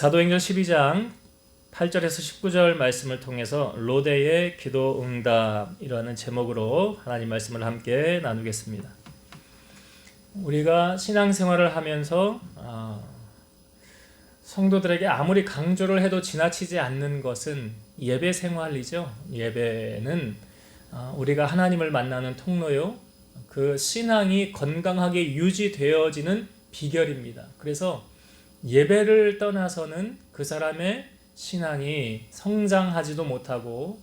사도행전 12장 8절에서 19절 말씀을 통해서 로대의 기도 응답이라는 제목으로 하나님 말씀을 함께 나누겠습니다. 우리가 신앙생활을 하면서 성도들에게 아무리 강조를 해도 지나치지 않는 것은 예배 생활이죠. 예배는 우리가 하나님을 만나는 통로요, 그 신앙이 건강하게 유지되어지는 비결입니다. 그래서 예배를 떠나서는 그 사람의 신앙이 성장하지도 못하고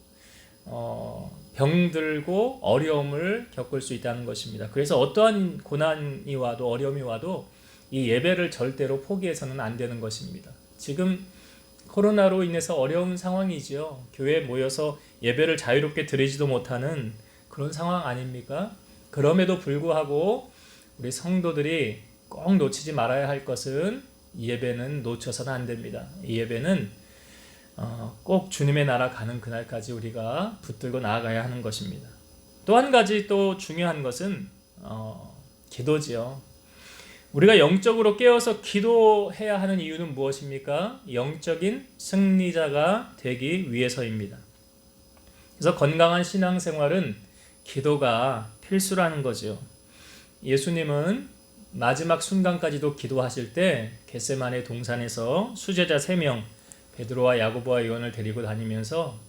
병들고 어려움을 겪을 수 있다는 것입니다. 그래서 어떠한 고난이 와도 어려움이 와도 이 예배를 절대로 포기해서는 안 되는 것입니다. 지금 코로나로 인해서 어려운 상황이지요. 교회에 모여서 예배를 자유롭게 드리지도 못하는 그런 상황 아닙니까? 그럼에도 불구하고 우리 성도들이 꼭 놓치지 말아야 할 것은 이 예배는 놓쳐서는 안 됩니다. 이 예배는 꼭 주님의 나라 가는 그날까지 우리가 붙들고 나아가야 하는 것입니다. 또 한 가지 또 중요한 것은 기도지요. 우리가 영적으로 깨어서 기도해야 하는 이유는 무엇입니까? 영적인 승리자가 되기 위해서입니다. 그래서 건강한 신앙생활은 기도가 필수라는 거죠. 예수님은 마지막 순간까지도 기도하실 때 겟세마네 동산에서 수제자 3명 베드로와 야고보와 요한을 데리고 다니면서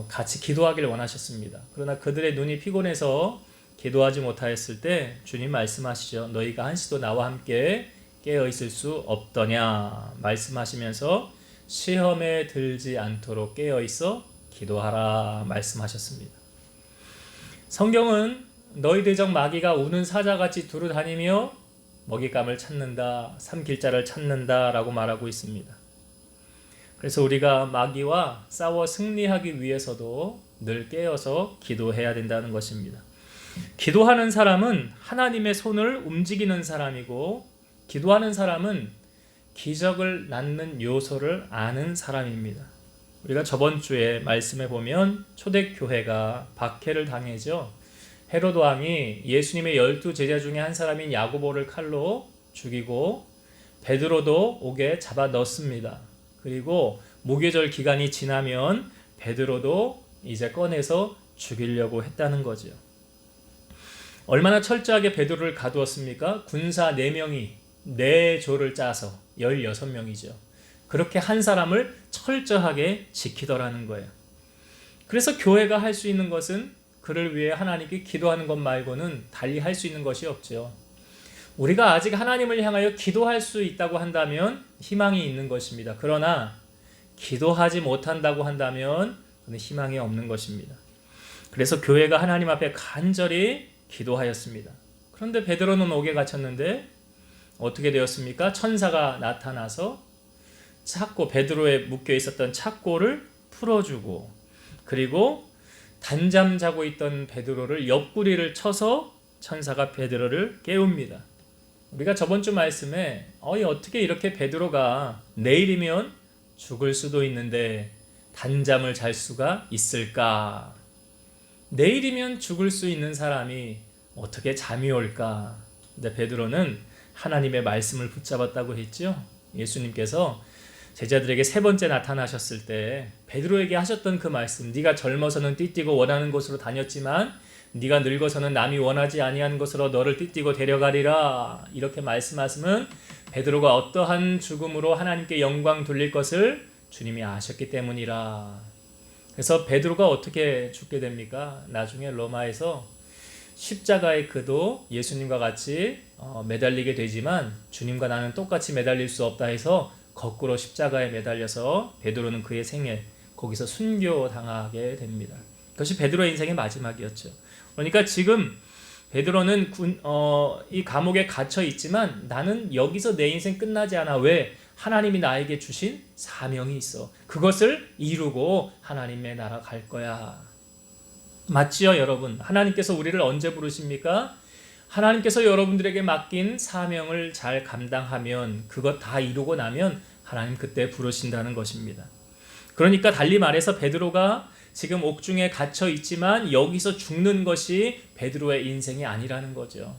같이 기도하기를 원하셨습니다. 그러나 그들의 눈이 피곤해서 기도하지 못하였을 때 주님 말씀하시죠. 너희가 한시도 나와 함께 깨어 있을 수 없더냐 말씀하시면서 시험에 들지 않도록 깨어 있어 기도하라 말씀하셨습니다. 성경은 너희 대적 마귀가 우는 사자같이 두루 다니며 먹잇감을 찾는다, 삼킬자를 찾는다 라고 말하고 있습니다. 그래서 우리가 마귀와 싸워 승리하기 위해서도 늘 깨어서 기도해야 된다는 것입니다. 기도하는 사람은 하나님의 손을 움직이는 사람이고, 기도하는 사람은 기적을 낳는 요소를 아는 사람입니다. 우리가 저번 주에 말씀해 보면 초대교회가 박해를 당해죠. 헤로드 왕이 예수님의 12 제자 중에 한 사람인 야고보를 칼로 죽이고 베드로도 옥에 잡아 넣습니다. 그리고 무교절 기간이 지나면 베드로도 이제 꺼내서 죽이려고 했다는 거죠. 얼마나 철저하게 베드로를 가두었습니까? 군사 4명이 4조를 짜서 16명이죠. 그렇게 한 사람을 철저하게 지키더라는 거예요. 그래서 교회가 할 수 있는 것은 그를 위해 하나님께 기도하는 것 말고는 달리 할 수 있는 것이 없죠. 우리가 아직 하나님을 향하여 기도할 수 있다고 한다면 희망이 있는 것입니다. 그러나 기도하지 못한다고 한다면 그는 희망이 없는 것입니다. 그래서 교회가 하나님 앞에 간절히 기도하였습니다. 그런데 베드로는 옥에 갇혔는데 어떻게 되었습니까? 천사가 나타나서 베드로에 묶여 있었던 착고를 풀어주고, 그리고 단잠 자고 있던 베드로를 옆구리를 쳐서 천사가 베드로를 깨웁니다. 우리가 저번 주 말씀에 어떻게 이렇게 베드로가 내일이면 죽을 수도 있는데 단잠을 잘 수가 있을까? 내일이면 죽을 수 있는 사람이 어떻게 잠이 올까? 근데 베드로는 하나님의 말씀을 붙잡았다고 했죠. 예수님께서 제자들에게 3번째 나타나셨을 때 베드로에게 하셨던 그 말씀, 네가 젊어서는 띠띠고 원하는 곳으로 다녔지만 네가 늙어서는 남이 원하지 아니하는 곳으로 너를 띠띠고 데려가리라, 이렇게 말씀하시면 베드로가 어떠한 죽음으로 하나님께 영광 돌릴 것을 주님이 아셨기 때문이라. 그래서 베드로가 어떻게 죽게 됩니까? 나중에 로마에서 십자가의 그도 예수님과 같이 매달리게 되지만 주님과 나는 똑같이 매달릴 수 없다 해서 거꾸로 십자가에 매달려서 베드로는 그의 생애 거기서 순교당하게 됩니다. 그것이 베드로의 인생의 마지막이었죠. 그러니까 지금 베드로는 이 감옥에 갇혀 있지만 나는 여기서 내 인생 끝나지 않아. 왜? 하나님이 나에게 주신 사명이 있어. 그것을 이루고 하나님의 나라 갈 거야. 맞지요, 여러분? 하나님께서 우리를 언제 부르십니까? 하나님께서 여러분들에게 맡긴 사명을 잘 감당하면, 그것 다 이루고 나면 하나님 그때 부르신다는 것입니다. 그러니까 달리 말해서 베드로가 지금 옥중에 갇혀 있지만 여기서 죽는 것이 베드로의 인생이 아니라는 거죠.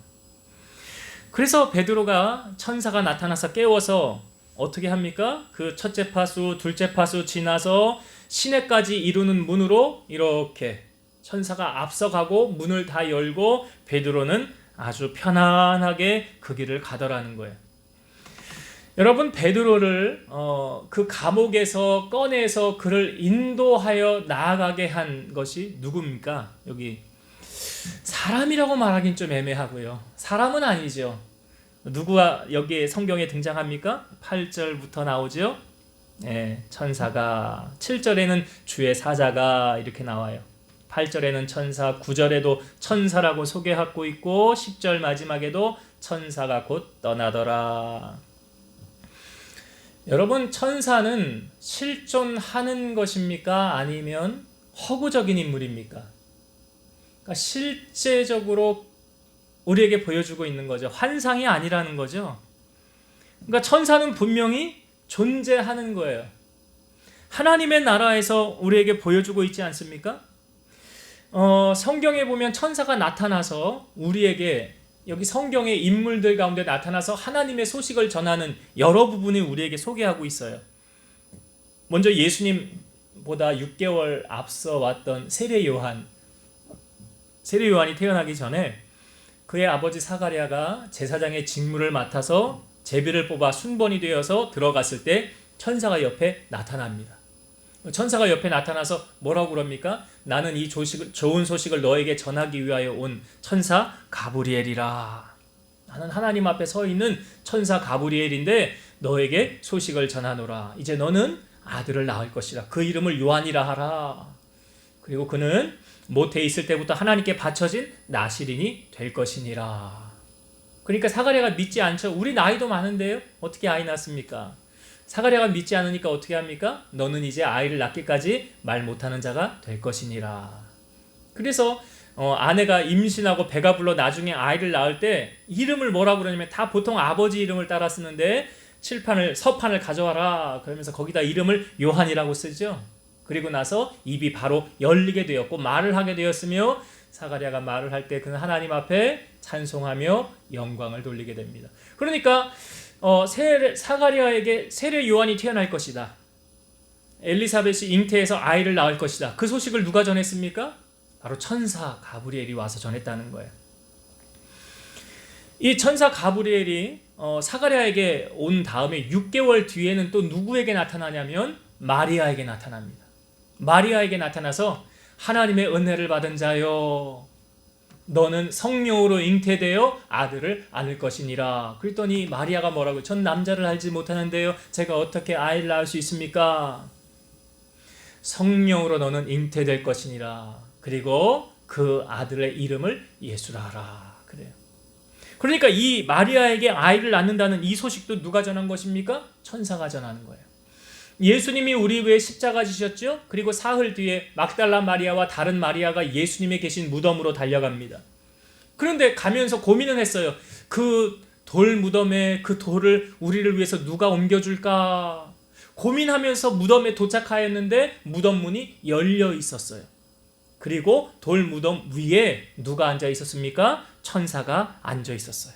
그래서 베드로가 천사가 나타나서 깨워서 어떻게 합니까? 그 첫째 파수, 둘째 파수 지나서 시내까지 이루는 문으로 이렇게 천사가 앞서가고 문을 다 열고 베드로는 아주 편안하게 그 길을 가더라는 거예요. 여러분, 베드로를 그 감옥에서 꺼내서 그를 인도하여 나아가게 한 것이 누굽니까? 여기 사람이라고 말하긴 좀 애매하고요. 사람은 아니죠. 누구가 여기에 성경에 등장합니까? 8절부터 나오죠. 네, 천사가, 7절에는 주의 사자가 이렇게 나와요. 8절에는 천사, 9절에도 천사라고 소개하고 있고 10절 마지막에도 천사가 곧 떠나더라. 여러분, 천사는 실존하는 것입니까? 아니면 허구적인 인물입니까? 그러니까 실제적으로 우리에게 보여주고 있는 거죠. 환상이 아니라는 거죠. 그러니까 천사는 분명히 존재하는 거예요. 하나님의 나라에서 우리에게 보여주고 있지 않습니까? 성경에 보면 천사가 나타나서 우리에게, 여기 성경의 인물들 가운데 나타나서 하나님의 소식을 전하는 여러 부분이 우리에게 소개하고 있어요. 먼저 예수님보다 6개월 앞서 왔던 세례 요한이 태어나기 전에 그의 아버지 사가랴가 제사장의 직무를 맡아서 제비를 뽑아 순번이 되어서 들어갔을 때 천사가 옆에 나타납니다. 천사가 옆에 나타나서 뭐라고 그럽니까? 나는 이 좋은 소식을 너에게 전하기 위하여 온 천사 가브리엘이라. 나는 하나님 앞에 서 있는 천사 가브리엘인데 너에게 소식을 전하노라. 이제 너는 아들을 낳을 것이라. 그 이름을 요한이라 하라. 그리고 그는 모태에 있을 때부터 하나님께 바쳐진 나시린이 될 것이니라. 그러니까 사가랴가 믿지 않죠. 우리 나이도 많은데요, 어떻게 아이 낳습니까? 사가랴가 믿지 않으니까 어떻게 합니까? 너는 이제 아이를 낳기까지 말 못하는 자가 될 것이니라. 그래서 아내가 임신하고 배가 불러 나중에 아이를 낳을 때 이름을 뭐라고 그러냐면 다 보통 아버지 이름을 따라 쓰는데 서판을 가져와라 그러면서 거기다 이름을 요한이라고 쓰죠. 그리고 나서 입이 바로 열리게 되었고 말을 하게 되었으며 사가랴가 말을 할 때 그는 하나님 앞에 찬송하며 영광을 돌리게 됩니다. 그러니까 사가랴에게 세례 요한이 태어날 것이다. 엘리사벳이 잉태해서 아이를 낳을 것이다. 그 소식을 누가 전했습니까? 바로 천사 가브리엘이 와서 전했다는 거예요. 이 천사 가브리엘이 사가랴에게 온 다음에 6개월 뒤에는 또 누구에게 나타나냐면 마리아에게 나타납니다. 마리아에게 나타나서 하나님의 은혜를 받은 자여, 너는 성령으로 잉태되어 아들을 안을 것이니라. 그랬더니 마리아가 뭐라고? 전 남자를 알지 못하는데요, 제가 어떻게 아이를 낳을 수 있습니까? 성령으로 너는 잉태될 것이니라. 그리고 그 아들의 이름을 예수라 하라. 그래요. 그러니까 이 마리아에게 아이를 낳는다는 이 소식도 누가 전한 것입니까? 천사가 전하는 거예요. 예수님이 우리 위해 십자가 지셨죠? 그리고 사흘 뒤에 막달라 마리아와 다른 마리아가 예수님이 계신 무덤으로 달려갑니다. 그런데 가면서 고민은 했어요. 그 돌 무덤에 그 돌을 우리를 위해서 누가 옮겨줄까? 고민하면서 무덤에 도착하였는데 무덤 문이 열려 있었어요. 그리고 돌 무덤 위에 누가 앉아 있었습니까? 천사가 앉아 있었어요.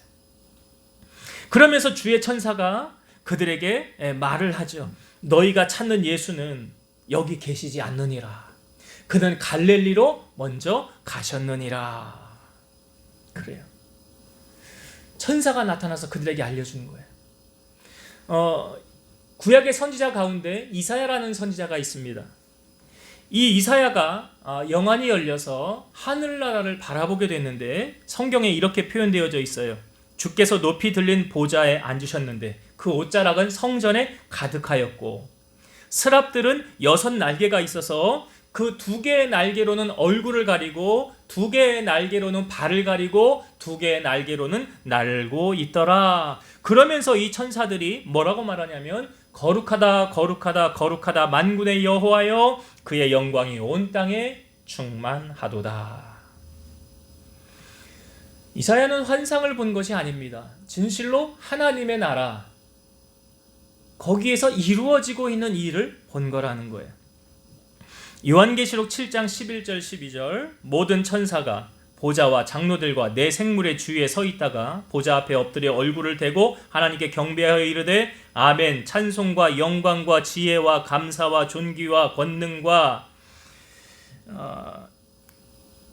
그러면서 주의 천사가 그들에게 말을 하죠. 너희가 찾는 예수는 여기 계시지 않느니라. 그는 갈릴리로 먼저 가셨느니라. 그래요. 천사가 나타나서 그들에게 알려주는 거예요. 구약의 선지자 가운데 이사야라는 선지자가 있습니다. 이 이사야가 영안이 열려서 하늘나라를 바라보게 됐는데 성경에 이렇게 표현되어져 있어요. 주께서 높이 들린 보좌에 앉으셨는데 그 옷자락은 성전에 가득하였고 스랍들은 6날개가 있어서 그 2개의 날개로는 얼굴을 가리고 2개의 날개로는 발을 가리고 2개의 날개로는 날고 있더라. 그러면서 이 천사들이 뭐라고 말하냐면 거룩하다 거룩하다 거룩하다 만군의 여호와여, 그의 영광이 온 땅에 충만하도다. 이사야는 환상을 본 것이 아닙니다. 진실로 하나님의 나라, 거기에서 이루어지고 있는 일을 본 거라는 거예요. 요한계시록 7장 11절 12절 모든 천사가 보좌와 장로들과 네 생물의 주위에 서 있다가 보좌 앞에 엎드려 얼굴을 대고 하나님께 경배하여 이르되 아멘. 찬송과 영광과 지혜와 감사와 존귀와 권능과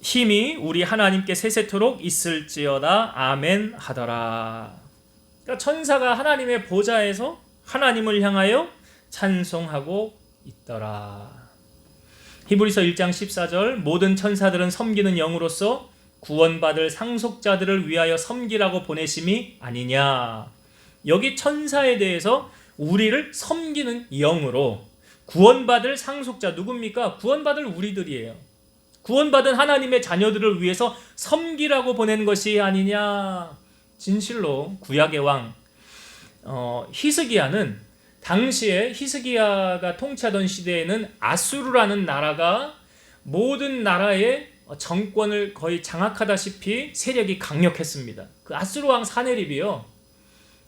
힘이 우리 하나님께 세세토록 있을지어다. 아멘 하더라. 그러니까 천사가 하나님의 보좌에서 하나님을 향하여 찬송하고 있더라. 히브리서 1장 14절 모든 천사들은 섬기는 영으로서 구원받을 상속자들을 위하여 섬기라고 보내심이 아니냐. 여기 천사에 대해서 우리를 섬기는 영으로 구원받을 상속자 누굽니까? 구원받을 우리들이에요. 구원받은 하나님의 자녀들을 위해서 섬기라고 보낸 것이 아니냐. 진실로 구약의 왕 히스기야는 당시에 히스기야가 통치하던 시대에는 아수르라는 나라가 모든 나라의 정권을 거의 장악하다시피 세력이 강력했습니다. 그 아수르 왕 사네립이요,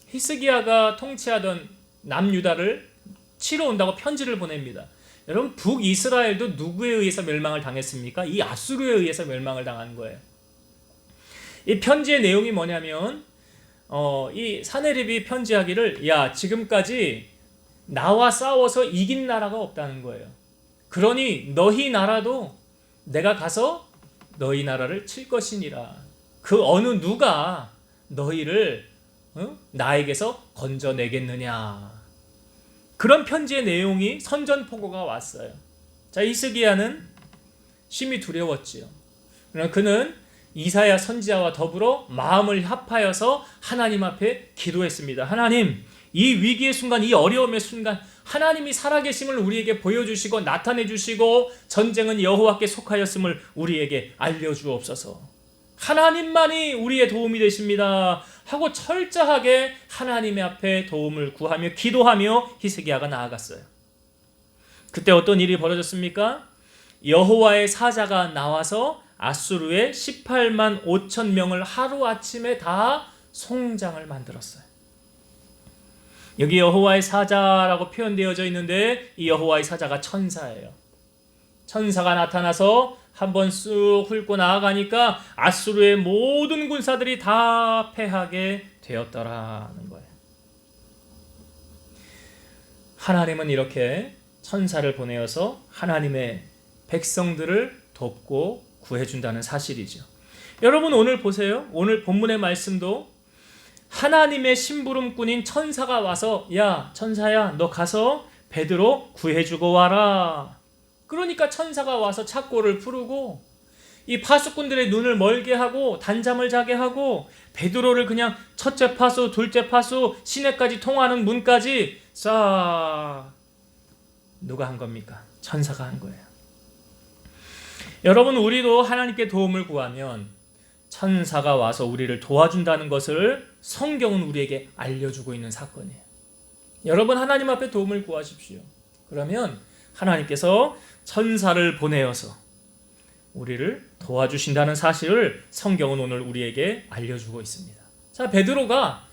히스기야가 통치하던 남유다를 치러 온다고 편지를 보냅니다. 여러분, 북이스라엘도 누구에 의해서 멸망을 당했습니까? 이 아수르에 의해서 멸망을 당한 거예요. 이 편지의 내용이 뭐냐면 이 사네립이 편지하기를 야, 지금까지 나와 싸워서 이긴 나라가 없다는 거예요. 그러니 너희 나라도 내가 가서 너희 나라를 칠 것이니라. 그 어느 누가 너희를 나에게서 건져내겠느냐. 그런 편지의 내용이 선전포고가 왔어요. 자, 히스기야는 심히 두려웠지요. 그러나 그는 이사야 선지자와 더불어 마음을 합하여서 하나님 앞에 기도했습니다. 하나님, 이 위기의 순간, 이 어려움의 순간 하나님이 살아계심을 우리에게 보여주시고 나타내 주시고 전쟁은 여호와께 속하였음을 우리에게 알려주옵소서. 하나님만이 우리의 도움이 되십니다 하고 철저하게 하나님의 앞에 도움을 구하며 기도하며 히스기야가 나아갔어요. 그때 어떤 일이 벌어졌습니까? 여호와의 사자가 나와서 아수르의 18만 5천 명을 하루아침에 다 송장을 만들었어요. 여기 여호와의 사자라고 표현되어져 있는데 이 여호와의 사자가 천사예요. 천사가 나타나서 한번 쑥 훑고 나아가니까 아수르의 모든 군사들이 다 패하게 되었더라는 거예요. 하나님은 이렇게 천사를 보내어서 하나님의 백성들을 돕고 구해준다는 사실이죠. 여러분, 오늘 보세요. 오늘 본문의 말씀도 하나님의 심부름꾼인 천사가 와서 야, 천사야, 너 가서 베드로 구해주고 와라. 그러니까 천사가 와서 착고를 풀고 이 파수꾼들의 눈을 멀게 하고 단잠을 자게 하고 베드로를 그냥 첫째 파수, 둘째 파수, 시내까지 통하는 문까지 싹 누가 한 겁니까? 천사가 한 거예요. 여러분, 우리도 하나님께 도움을 구하면 천사가 와서 우리를 도와준다는 것을 성경은 우리에게 알려주고 있는 사건이에요. 여러분, 하나님 앞에 도움을 구하십시오. 그러면 하나님께서 천사를 보내어서 우리를 도와주신다는 사실을 성경은 오늘 우리에게 알려주고 있습니다. 자, 베드로가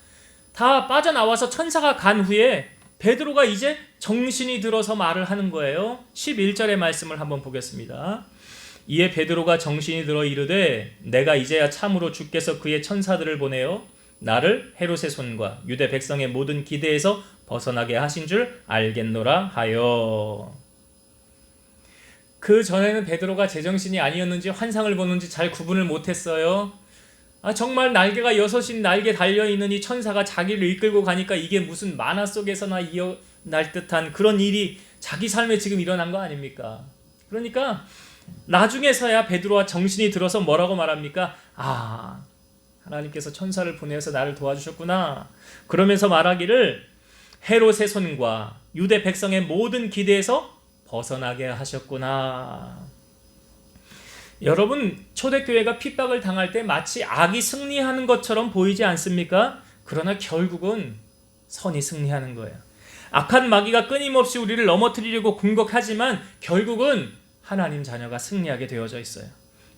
다 빠져나와서 천사가 간 후에 베드로가 이제 정신이 들어서 말을 하는 거예요. 11절의 말씀을 한번 보겠습니다. 이에 베드로가 정신이 들어 이르되 내가 이제야 참으로 주께서 그의 천사들을 보내어 나를 헤롯의 손과 유대 백성의 모든 기대에서 벗어나게 하신 줄 알겠노라 하여. 그 전에는 베드로가 제정신이 아니었는지 환상을 보는지 잘 구분을 못했어요. 정말 날개가 6인 날개 달려있는 이 천사가 자기를 이끌고 가니까 이게 무슨 만화 속에서나 일어날 듯한 그런 일이 자기 삶에 지금 일어난 거 아닙니까? 그러니까 나중에서야 베드로와 정신이 들어서 뭐라고 말합니까? 하나님께서 천사를 보내서 나를 도와주셨구나. 그러면서 말하기를 헤롯의 손과 유대 백성의 모든 기대에서 벗어나게 하셨구나. 여러분, 초대교회가 핍박을 당할 때 마치 악이 승리하는 것처럼 보이지 않습니까? 그러나 결국은 선이 승리하는 거예요. 악한 마귀가 끊임없이 우리를 넘어뜨리려고 공격하지만 결국은 하나님 자녀가 승리하게 되어져 있어요.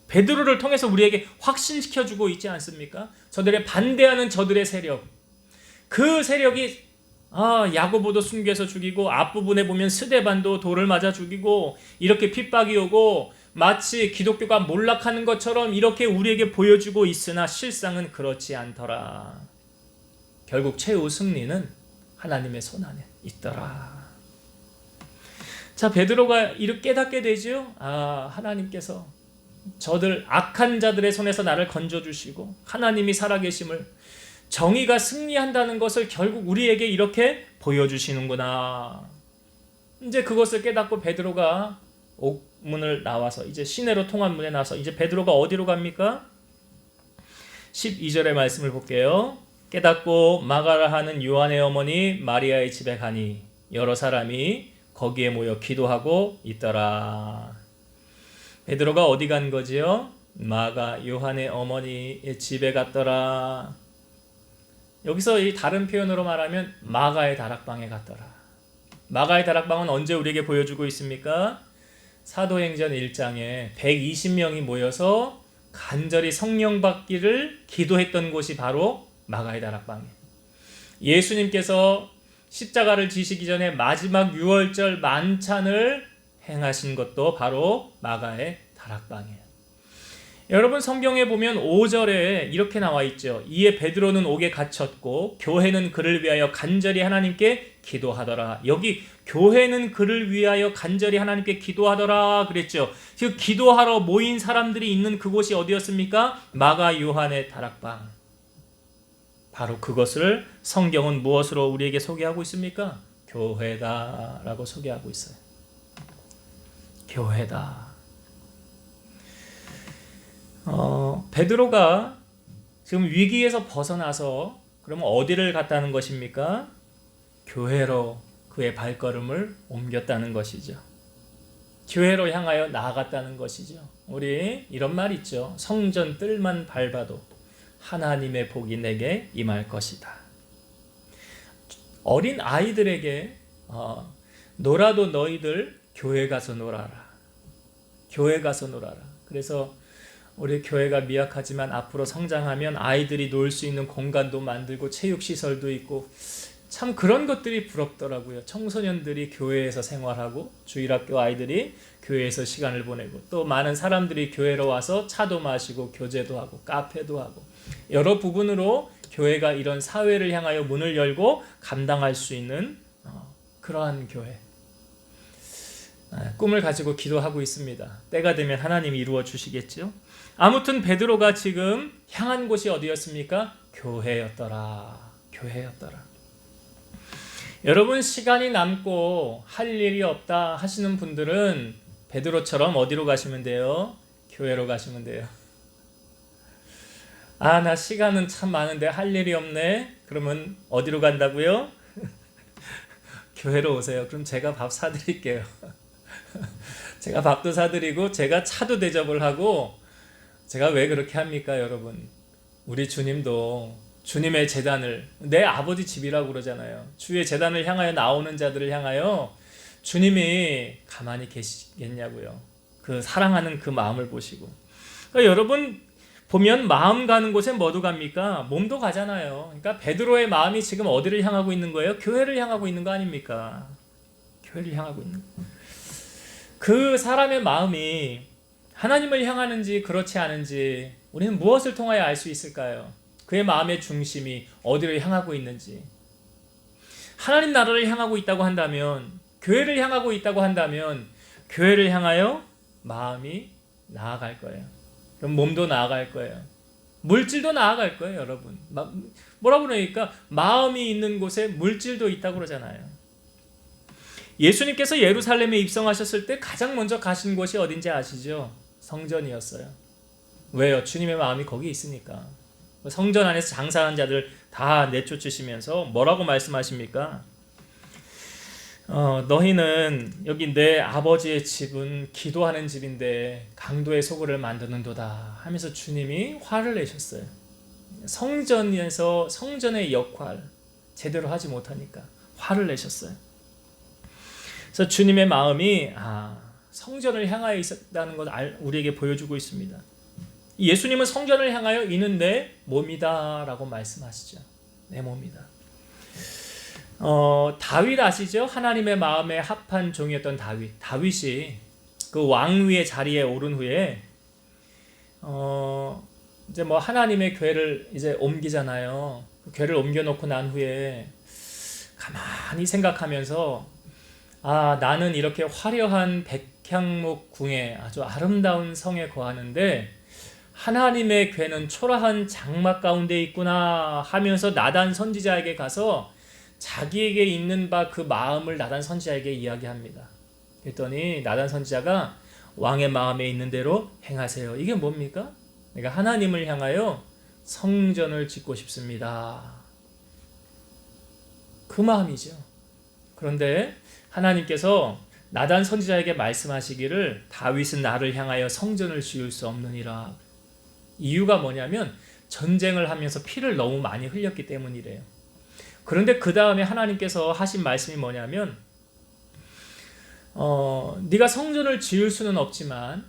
베드로를 통해서 우리에게 확신시켜주고 있지 않습니까? 저들의 반대하는 저들의 세력, 그 세력이 야고보도 순교해서 죽이고 앞부분에 보면 스데반도 돌을 맞아 죽이고 이렇게 핍박이 오고 마치 기독교가 몰락하는 것처럼 이렇게 우리에게 보여주고 있으나 실상은 그렇지 않더라. 결국 최후 승리는 하나님의 손 안에 있더라. 자, 베드로가 이렇게 깨닫게 되죠. 하나님께서 저들 악한 자들의 손에서 나를 건져주시고 하나님이 살아계심을, 정의가 승리한다는 것을 결국 우리에게 이렇게 보여주시는구나. 이제 그것을 깨닫고 베드로가 옥문을 나와서 이제 시내로 통한 문에 나서 이제 베드로가 어디로 갑니까? 12절의 말씀을 볼게요. 깨닫고 마가라 하는 요한의 어머니 마리아의 집에 가니 여러 사람이 거기에 모여 기도하고 있더라. 베드로가 어디 간 거지요? 마가 요한의 어머니의 집에 갔더라. 여기서 이 다른 표현으로 말하면 마가의 다락방에 갔더라. 마가의 다락방은 언제 우리에게 보여주고 있습니까? 사도행전 1장에 120명이 모여서 간절히 성령 받기를 기도했던 곳이 바로 마가의 다락방이에요. 예수님께서 십자가를 지시기 전에 마지막 유월절 만찬을 행하신 것도 바로 마가의 다락방이에요. 여러분, 성경에 보면 5절에 이렇게 나와 있죠. 이에 베드로는 옥에 갇혔고 교회는 그를 위하여 간절히 하나님께 기도하더라. 여기 교회는 그를 위하여 간절히 하나님께 기도하더라 그랬죠. 그 기도하러 모인 사람들이 있는 그곳이 어디였습니까? 마가 요한의 다락방. 바로 그것을 성경은 무엇으로 우리에게 소개하고 있습니까? 교회다라고 소개하고 있어요. 교회다. 베드로가 지금 위기에서 벗어나서 그러면 어디를 갔다는 것입니까? 교회로 그의 발걸음을 옮겼다는 것이죠. 교회로 향하여 나아갔다는 것이죠. 우리 이런 말 있죠. 성전 뜰만 밟아도 하나님의 복이 내게 임할 것이다. 어린 아이들에게 놀아도 너희들 교회 가서 놀아라. 교회 가서 놀아라. 그래서 우리 교회가 미약하지만 앞으로 성장하면 아이들이 놀 수 있는 공간도 만들고 체육시설도 있고 참 그런 것들이 부럽더라고요. 청소년들이 교회에서 생활하고 주일학교 아이들이 교회에서 시간을 보내고 또 많은 사람들이 교회로 와서 차도 마시고 교제도 하고 카페도 하고 여러 부분으로 교회가 이런 사회를 향하여 문을 열고 감당할 수 있는 그러한 교회. 꿈을 가지고 기도하고 있습니다. 때가 되면 하나님이 이루어 주시겠죠. 아무튼 베드로가 지금 향한 곳이 어디였습니까? 교회였더라. 교회였더라. 여러분, 시간이 남고 할 일이 없다 하시는 분들은 베드로처럼 어디로 가시면 돼요? 교회로 가시면 돼요. 나 시간은 참 많은데 할 일이 없네. 그러면 어디로 간다고요? 교회로 오세요. 그럼 제가 밥 사드릴게요. 제가 밥도 사드리고 제가 차도 대접을 하고. 제가 왜 그렇게 합니까, 여러분? 우리 주님도 주님의 제단을, 내 아버지 집이라고 그러잖아요. 주의 제단을 향하여 나오는 자들을 향하여 주님이 가만히 계시겠냐고요. 그 사랑하는 그 마음을 보시고. 그러니까 여러분 보면 마음 가는 곳에 뭐도 갑니까? 몸도 가잖아요. 그러니까 베드로의 마음이 지금 어디를 향하고 있는 거예요? 교회를 향하고 있는 거 아닙니까? 교회를 향하고 있는 거. 그 사람의 마음이 하나님을 향하는지 그렇지 않은지 우리는 무엇을 통하여 알 수 있을까요? 그의 마음의 중심이 어디를 향하고 있는지. 하나님 나라를 향하고 있다고 한다면, 교회를 향하고 있다고 한다면 교회를 향하여 마음이 나아갈 거예요. 그럼 몸도 나아갈 거예요. 물질도 나아갈 거예요, 여러분. 뭐라고 그러니까 마음이 있는 곳에 물질도 있다고 그러잖아요. 예수님께서 예루살렘에 입성하셨을 때 가장 먼저 가신 곳이 어딘지 아시죠? 성전이었어요. 왜요? 주님의 마음이 거기 있으니까. 성전 안에서 장사한 자들 다 내쫓으시면서 뭐라고 말씀하십니까? 너희는 여기 내 아버지의 집은 기도하는 집인데 강도의 소굴을 만드는도다 하면서 주님이 화를 내셨어요. 성전에서 성전의 역할 제대로 하지 못하니까 화를 내셨어요. 그래서 주님의 마음이 성전을 향하여 있었다는 것을 우리에게 보여주고 있습니다. 예수님은 성전을 향하여 이는 내 몸이다 라고 말씀하시죠. 내 몸이다. 다윗 아시죠? 하나님의 마음에 합한 종이었던 다윗이 그 왕위의 자리에 오른 후에 이제 뭐 하나님의 궤를 이제 옮기잖아요. 그 궤를 옮겨놓고 난 후에 가만히 생각하면서 나는 이렇게 화려한 백향목 궁에 아주 아름다운 성에 거하는데 하나님의 궤는 초라한 장막 가운데 있구나 하면서 나단 선지자에게 가서 자기에게 있는 바 그 마음을 나단 선지자에게 이야기합니다. 그랬더니 나단 선지자가 왕의 마음에 있는 대로 행하세요. 이게 뭡니까? 내가 하나님을 향하여 성전을 짓고 싶습니다. 그 마음이죠. 그런데 하나님께서 나단 선지자에게 말씀하시기를 다윗은 나를 향하여 성전을 지을 수 없느니라. 이유가 뭐냐면 전쟁을 하면서 피를 너무 많이 흘렸기 때문이래요. 그런데 그 다음에 하나님께서 하신 말씀이 뭐냐면 네가 성전을 지을 수는 없지만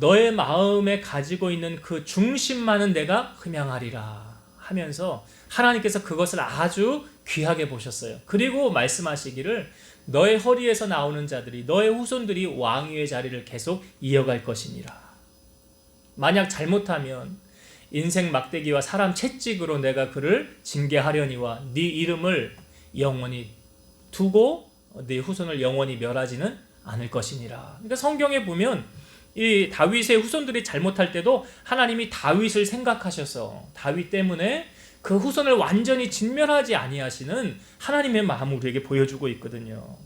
너의 마음에 가지고 있는 그 중심만은 내가 흠양하리라 하면서 하나님께서 그것을 아주 귀하게 보셨어요. 그리고 말씀하시기를 너의 허리에서 나오는 자들이 너의 후손들이 왕위의 자리를 계속 이어갈 것이니라. 만약 잘못하면 인생 막대기와 사람 채찍으로 내가 그를 징계하려니와 네 이름을 영원히 두고 네 후손을 영원히 멸하지는 않을 것이니라. 그러니까 성경에 보면 이 다윗의 후손들이 잘못할 때도 하나님이 다윗을 생각하셔서 다윗 때문에 그 후손을 완전히 진멸하지 아니하시는 하나님의 마음을 우리에게 보여주고 있거든요.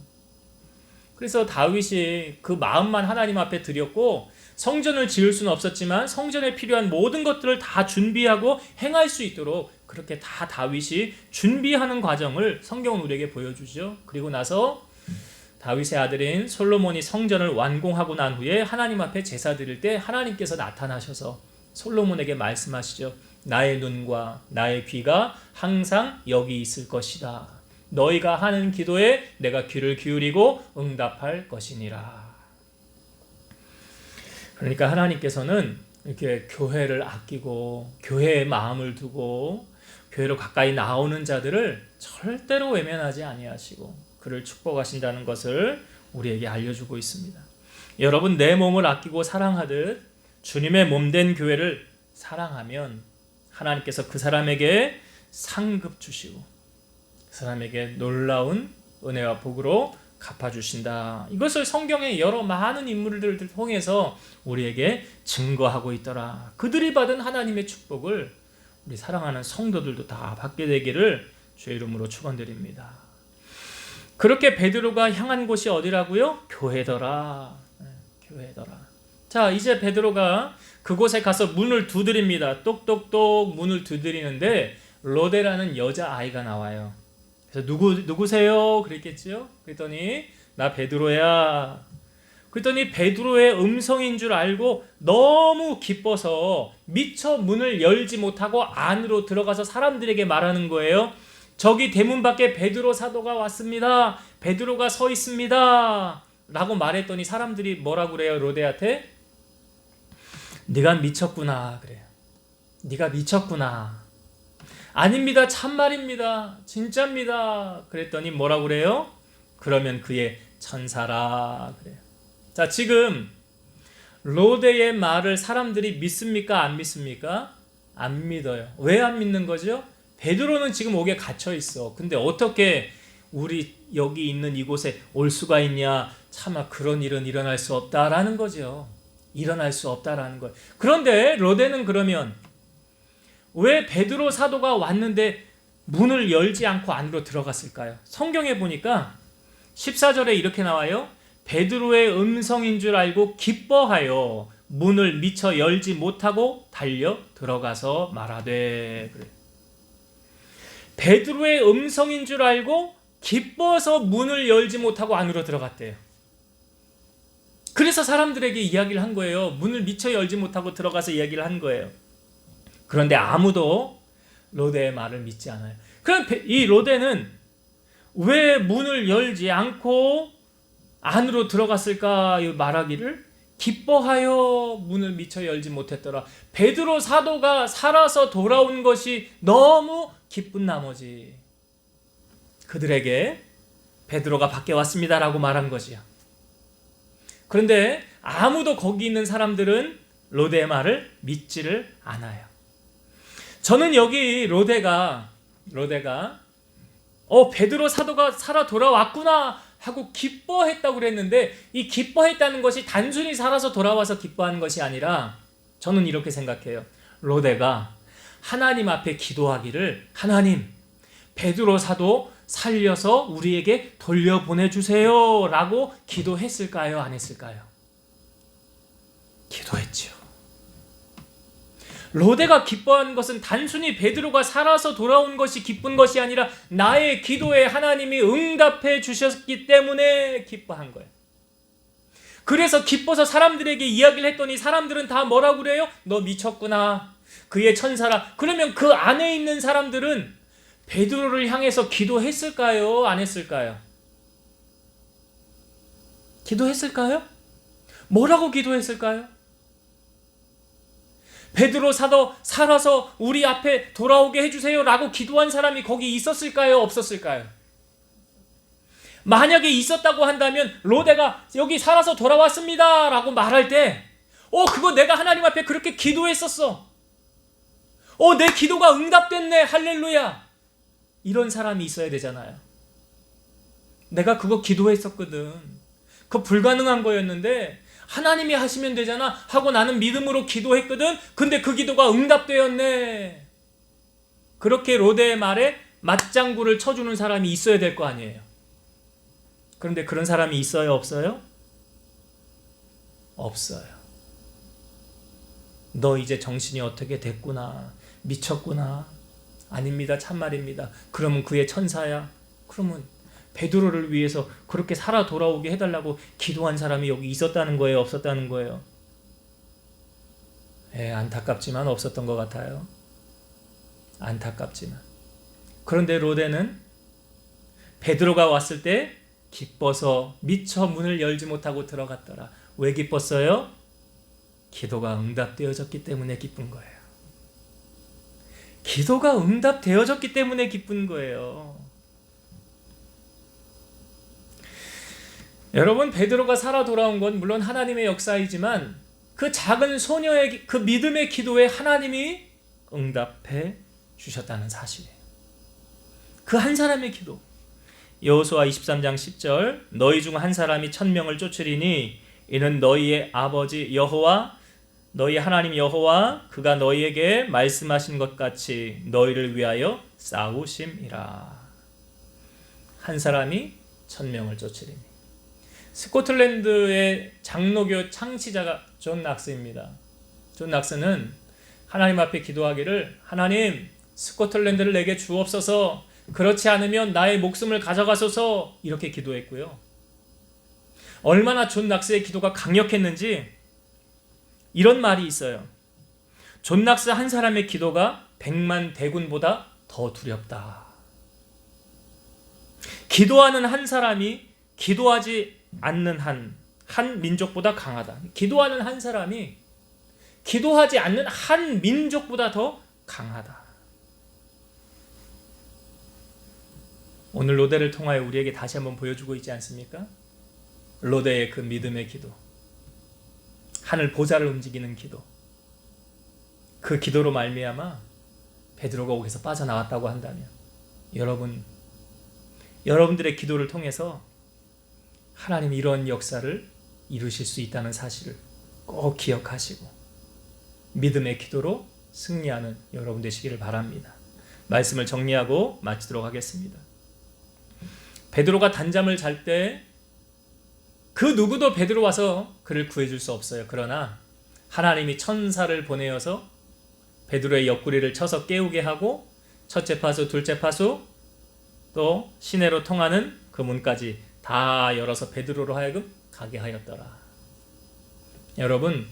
그래서 다윗이 그 마음만 하나님 앞에 드렸고 성전을 지을 수는 없었지만 성전에 필요한 모든 것들을 다 준비하고 행할 수 있도록 그렇게 다 다윗이 준비하는 과정을 성경은 우리에게 보여주죠. 그리고 나서 다윗의 아들인 솔로몬이 성전을 완공하고 난 후에 하나님 앞에 제사 드릴 때 하나님께서 나타나셔서 솔로몬에게 말씀하시죠. 나의 눈과 나의 귀가 항상 여기 있을 것이다. 너희가 하는 기도에 내가 귀를 기울이고 응답할 것이니라. 그러니까 하나님께서는 이렇게 교회를 아끼고 교회에 마음을 두고 교회로 가까이 나오는 자들을 절대로 외면하지 아니하시고 그를 축복하신다는 것을 우리에게 알려주고 있습니다. 여러분, 내 몸을 아끼고 사랑하듯 주님의 몸된 교회를 사랑하면 하나님께서 그 사람에게 상급 주시고 그 사람에게 놀라운 은혜와 복으로 갚아주신다. 이것을 성경의 여러 많은 인물들을 통해서 우리에게 증거하고 있더라. 그들이 받은 하나님의 축복을 우리 사랑하는 성도들도 다 받게 되기를 주의 이름으로 축원드립니다. 그렇게 베드로가 향한 곳이 어디라고요? 교회더라. 교회더라. 자, 이제 베드로가 그곳에 가서 문을 두드립니다. 똑똑똑 문을 두드리는데 로데라는 여자아이가 나와요. 그래서 누구세요? 그랬겠죠? 그랬더니 나 베드로야. 그랬더니 베드로의 음성인 줄 알고 너무 기뻐서 미처 문을 열지 못하고 안으로 들어가서 사람들에게 말하는 거예요. 저기 대문 밖에 베드로 사도가 왔습니다. 베드로가 서 있습니다. 라고 말했더니 사람들이 뭐라고 그래요? 로데한테? 네가 미쳤구나 그래요. 네가 미쳤구나. 아닙니다. 참말입니다. 진짜입니다. 그랬더니 뭐라고 그래요? 그러면 그의 천사라 그래요. 자, 지금 로데의 말을 사람들이 믿습니까? 안 믿습니까? 안 믿어요. 왜 안 믿는 거죠? 베드로는 지금 옥에 갇혀 있어. 근데 어떻게 우리 여기 있는 이곳에 올 수가 있냐? 차마 그런 일은 일어날 수 없다라는 거죠. 일어날 수 없다라는 거예요. 그런데 로데는 그러면 왜 베드로 사도가 왔는데 문을 열지 않고 안으로 들어갔을까요? 성경에 보니까 14절에 이렇게 나와요. 베드로의 음성인 줄 알고 기뻐하여 문을 미처 열지 못하고 달려 들어가서 말하되. 그래. 베드로의 음성인 줄 알고 기뻐서 문을 열지 못하고 안으로 들어갔대요. 그래서 사람들에게 이야기를 한 거예요. 문을 미처 열지 못하고 들어가서 이야기를 한 거예요. 그런데 아무도 로데의 말을 믿지 않아요. 그럼 이 로데는 왜 문을 열지 않고 안으로 들어갔을까 말하기를 기뻐하여 문을 미처 열지 못했더라. 베드로 사도가 살아서 돌아온 것이 너무 기쁜 나머지 그들에게 베드로가 밖에 왔습니다라고 말한 것이야. 그런데 아무도 거기 있는 사람들은 로데의 말을 믿지를 않아요. 저는 여기 로데가 베드로 사도가 살아 돌아왔구나 하고 기뻐했다고 그랬는데, 이 기뻐했다는 것이 단순히 살아서 돌아와서 기뻐하는 것이 아니라 저는 이렇게 생각해요. 로데가 하나님 앞에 기도하기를, 하나님, 베드로 사도 살려서 우리에게 돌려보내주세요 라고 기도했을까요? 안 했을까요? 기도했죠. 로데가 기뻐하는 것은 단순히 베드로가 살아서 돌아온 것이 기쁜 것이 아니라 나의 기도에 하나님이 응답해 주셨기 때문에 기뻐한 거예요. 그래서 기뻐서 사람들에게 이야기를 했더니 사람들은 다 뭐라고 그래요? 너 미쳤구나, 그의 천사라. 그러면 그 안에 있는 사람들은 베드로를 향해서 기도했을까요? 안 했을까요? 기도했을까요? 뭐라고 기도했을까요? 베드로 사도 살아서 우리 앞에 돌아오게 해주세요 라고 기도한 사람이 거기 있었을까요? 없었을까요? 만약에 있었다고 한다면 로데가 여기 살아서 돌아왔습니다 라고 말할 때 그거 내가 하나님 앞에 그렇게 기도했었어, 내 기도가 응답됐네, 할렐루야, 이런 사람이 있어야 되잖아요. 내가 그거 기도했었거든, 그거 불가능한 거였는데 하나님이 하시면 되잖아 하고 나는 믿음으로 기도했거든. 근데 그 기도가 응답되었네. 그렇게 로데의 말에 맞장구를 쳐주는 사람이 있어야 될 거 아니에요. 그런데 그런 사람이 있어요, 없어요? 없어요. 너 이제 정신이 어떻게 됐구나, 미쳤구나. 아닙니다, 참말입니다. 그러면 그의 천사야. 그러면 베드로를 위해서 그렇게 살아 돌아오게 해달라고 기도한 사람이 여기 있었다는 거예요, 없었다는 거예요? 안타깝지만 없었던 것 같아요. 안타깝지만. 그런데 로데는 베드로가 왔을 때 기뻐서 미처 문을 열지 못하고 들어갔더라. 왜 기뻤어요? 기도가 응답되어졌기 때문에 기쁜 거예요. 기도가 응답되어졌기 때문에 기쁜 거예요. 여러분, 베드로가 살아 돌아온 건 물론 하나님의 역사이지만 그 작은 소녀의 그 믿음의 기도에 하나님이 응답해 주셨다는 사실이에요. 그 한 사람의 기도. 여호수아 23장 10절, 너희 중 한 사람이 1000명을 쫓으리니 이는 너희의 아버지 여호와, 너희 하나님 여호와 그가 너희에게 말씀하신 것 같이 너희를 위하여 싸우심이라. 한 사람이 1000명을 쫓으리니. 스코틀랜드의 장로교 창시자가 존 낙스입니다. 존 낙스는 하나님 앞에 기도하기를, 하나님, 스코틀랜드를 내게 주옵소서, 그렇지 않으면 나의 목숨을 가져가소서, 이렇게 기도했고요. 얼마나 존 낙스의 기도가 강력했는지 이런 말이 있어요. 존 낙스 한 사람의 기도가 100만 대군보다 더 두렵다. 기도하는 한 사람이 기도하지 않는 한 민족보다 강하다. 기도하는 한 사람이 기도하지 않는 한 민족보다 더 강하다. 오늘 로데를 통하여 우리에게 다시 한번 보여주고 있지 않습니까? 로데의 그 믿음의 기도, 하늘 보좌를 움직이는 기도, 그 기도로 말미암아 베드로가 거기서 빠져나왔다고 한다면 여러분들의 기도를 통해서 하나님이 이런 역사를 이루실 수 있다는 사실을 꼭 기억하시고 믿음의 기도로 승리하는 여러분 되시기를 바랍니다. 말씀을 정리하고 마치도록 하겠습니다. 베드로가 단잠을 잘 때 그 누구도 베드로 와서 그를 구해줄 수 없어요. 그러나 하나님이 천사를 보내어서 베드로의 옆구리를 쳐서 깨우게 하고 첫째 파수, 둘째 파수, 또 시내로 통하는 그 문까지 다 열어서 베드로로 하여금 가게 하였더라. 여러분,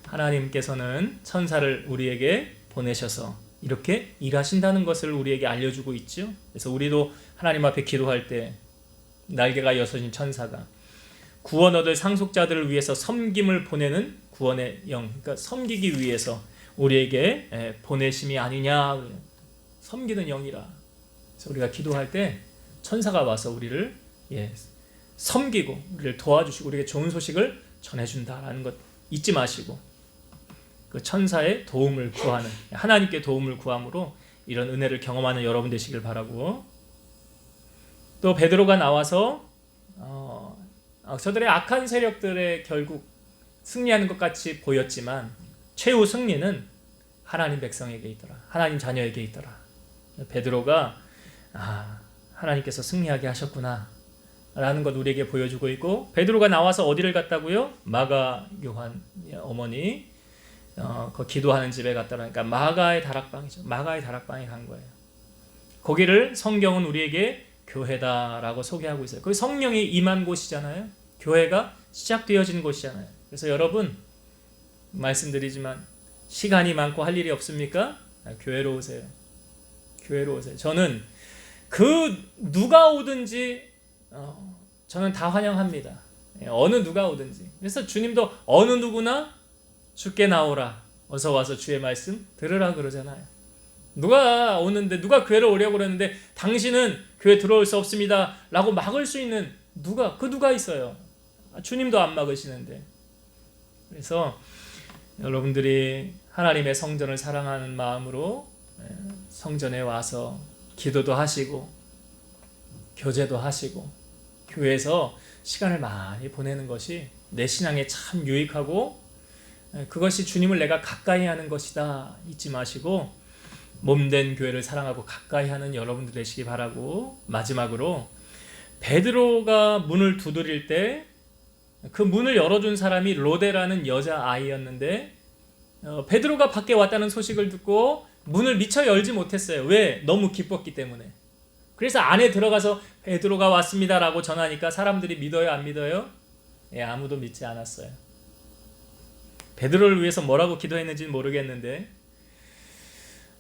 하나님께서는 천사를 우리에게 보내셔서 이렇게 일하신다는 것을 우리에게 알려주고 있죠. 그래서 우리도 하나님 앞에 기도할 때 날개가 여섯인 천사가 구원 얻을 상속자들을 위해서 섬김을 보내는 구원의 영, 그러니까 섬기기 위해서 우리에게 보내심이 아니냐, 섬기는 영이라. 그래서 우리가 기도할 때 천사가 와서 우리를 섬기고 우리를 도와주시고 우리에게 좋은 소식을 전해준다라는 것 잊지 마시고 그 천사의 도움을 구하는, 하나님께 도움을 구함으로 이런 은혜를 경험하는 여러분 되시길 바라고, 또 베드로가 나와서 저들의 악한 세력들의 결국 승리하는 것 같이 보였지만 최후 승리는 하나님 백성에게 있더라. 하나님 자녀에게 있더라. 베드로가 하나님께서 승리하게 하셨구나 라는 것 우리에게 보여주고 있고, 베드로가 나와서 어디를 갔다고요? 마가 요한 어머니 그 기도하는 집에 갔더라. 그러니까 마가의 다락방이죠. 마가의 다락방에 간 거예요. 거기를 성경은 우리에게 교회다라고 소개하고 있어요. 거기 성령이 임한 곳이잖아요. 교회가 시작되어진 곳이잖아요. 그래서 여러분 말씀드리지만 시간이 많고 할 일이 없습니까? 교회로 오세요. 교회로 오세요. 저는 누가 오든지 저는 다 환영합니다. 어느 누가 오든지. 그래서 주님도 어느 누구나 주께 나오라, 어서 와서 주의 말씀 들으라 그러잖아요. 누가 오는데, 누가 교회를 오려고 그러는데 당신은 교회 들어올 수 없습니다 라고 막을 수 있는 누가 있어요? 주님도 안 막으시는데. 그래서 여러분들이 하나님의 성전을 사랑하는 마음으로 성전에 와서 기도도 하시고 교제도 하시고 교회에서 시간을 많이 보내는 것이 내 신앙에 참 유익하고, 그것이 주님을 내가 가까이 하는 것이다 잊지 마시고 몸된 교회를 사랑하고 가까이 하는 여러분들 되시기 바라고, 마지막으로 베드로가 문을 두드릴 때 그 문을 열어준 사람이 로데라는 여자아이였는데 베드로가 밖에 왔다는 소식을 듣고 문을 미처 열지 못했어요. 왜? 너무 기뻤기 때문에. 그래서 안에 들어가서 베드로가 왔습니다 라고 전하니까 사람들이 믿어요, 안 믿어요? 아무도 믿지 않았어요. 베드로를 위해서 뭐라고 기도했는지는 모르겠는데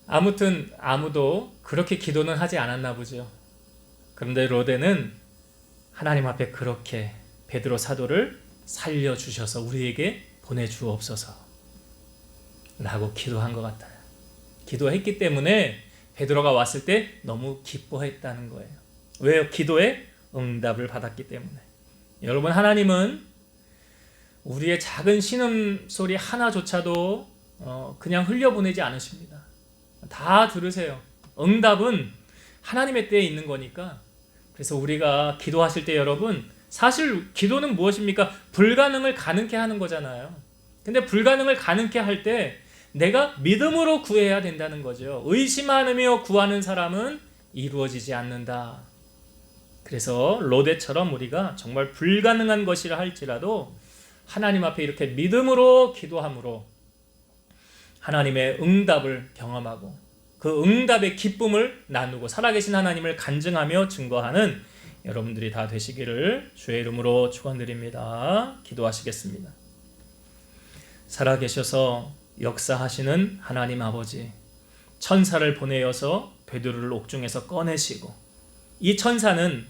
아무튼 아무도 그렇게 기도는 하지 않았나 보죠. 그런데 로데는 하나님 앞에 그렇게 베드로 사도를 살려주셔서 우리에게 보내주옵소서 라고 기도한 것 같아요. 기도했기 때문에 베드로가 왔을 때 너무 기뻐했다는 거예요. 왜요? 기도에 응답을 받았기 때문에. 여러분, 하나님은 우리의 작은 신음소리 하나조차도 그냥 흘려보내지 않으십니다. 다 들으세요. 응답은 하나님의 때에 있는 거니까. 그래서 우리가 기도하실 때 여러분, 사실 기도는 무엇입니까? 불가능을 가능케 하는 거잖아요. 근데 불가능을 가능케 할 때 내가 믿음으로 구해야 된다는 거죠. 의심하며 구하는 사람은 이루어지지 않는다. 그래서 로데처럼 우리가 정말 불가능한 것이라 할지라도 하나님 앞에 이렇게 믿음으로 기도함으로 하나님의 응답을 경험하고 그 응답의 기쁨을 나누고 살아계신 하나님을 간증하며 증거하는 여러분들이 다 되시기를 주의 이름으로 축원드립니다. 기도하시겠습니다. 살아계셔서 역사하시는 하나님 아버지, 천사를 보내어서 베드로를 옥중에서 꺼내시고, 이 천사는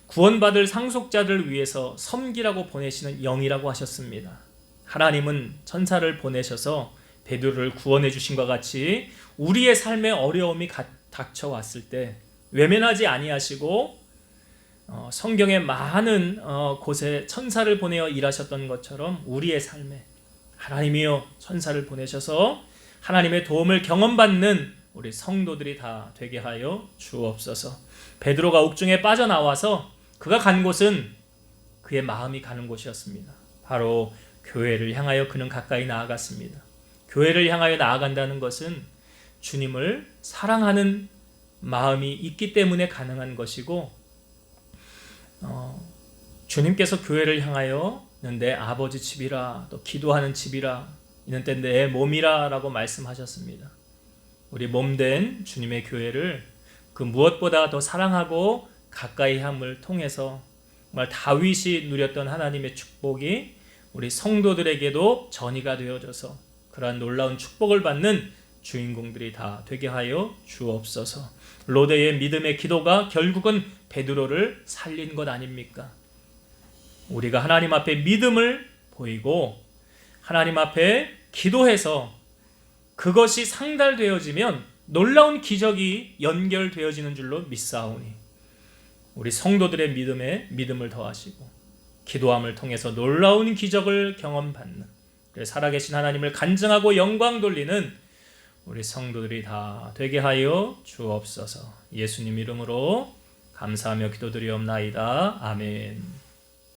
구원받을 상속자들을 위해서 섬기라고 보내시는 영이라고 하셨습니다. 하나님은 천사를 보내셔서 베드로를 구원해 주신 것 같이 우리의 삶에 어려움이 닥쳐왔을 때 외면하지 아니하시고 성경의 많은 곳에 천사를 보내어 일하셨던 것처럼 우리의 삶에 하나님이여 천사를 보내셔서 하나님의 도움을 경험받는 우리 성도들이 다 되게 하여 주옵소서. 베드로가 옥중에 빠져나와서 그가 간 곳은 그의 마음이 가는 곳이었습니다. 바로 교회를 향하여 그는 가까이 나아갔습니다. 교회를 향하여 나아간다는 것은 주님을 사랑하는 마음이 있기 때문에 가능한 것이고, 주님께서 교회를 향하여 내 아버지 집이라, 또 기도하는 집이라, 이는 때 내 몸이라 라고 말씀하셨습니다. 우리 몸된 주님의 교회를 그 무엇보다 더 사랑하고 가까이 함을 통해서 정말 다윗이 누렸던 하나님의 축복이 우리 성도들에게도 전이가 되어져서 그러한 놀라운 축복을 받는 주인공들이 다 되게 하여 주옵소서. 로데의 믿음의 기도가 결국은 베드로를 살린 것 아닙니까? 우리가 하나님 앞에 믿음을 보이고 하나님 앞에 기도해서 그것이 상달되어지면 놀라운 기적이 연결되어지는 줄로 믿사오니 우리 성도들의 믿음에 믿음을 더하시고 기도함을 통해서 놀라운 기적을 경험받는, 살아계신 하나님을 간증하고 영광 돌리는 우리 성도들이 다 되게 하여 주옵소서. 예수님 이름으로 감사하며 기도드리옵나이다. 아멘.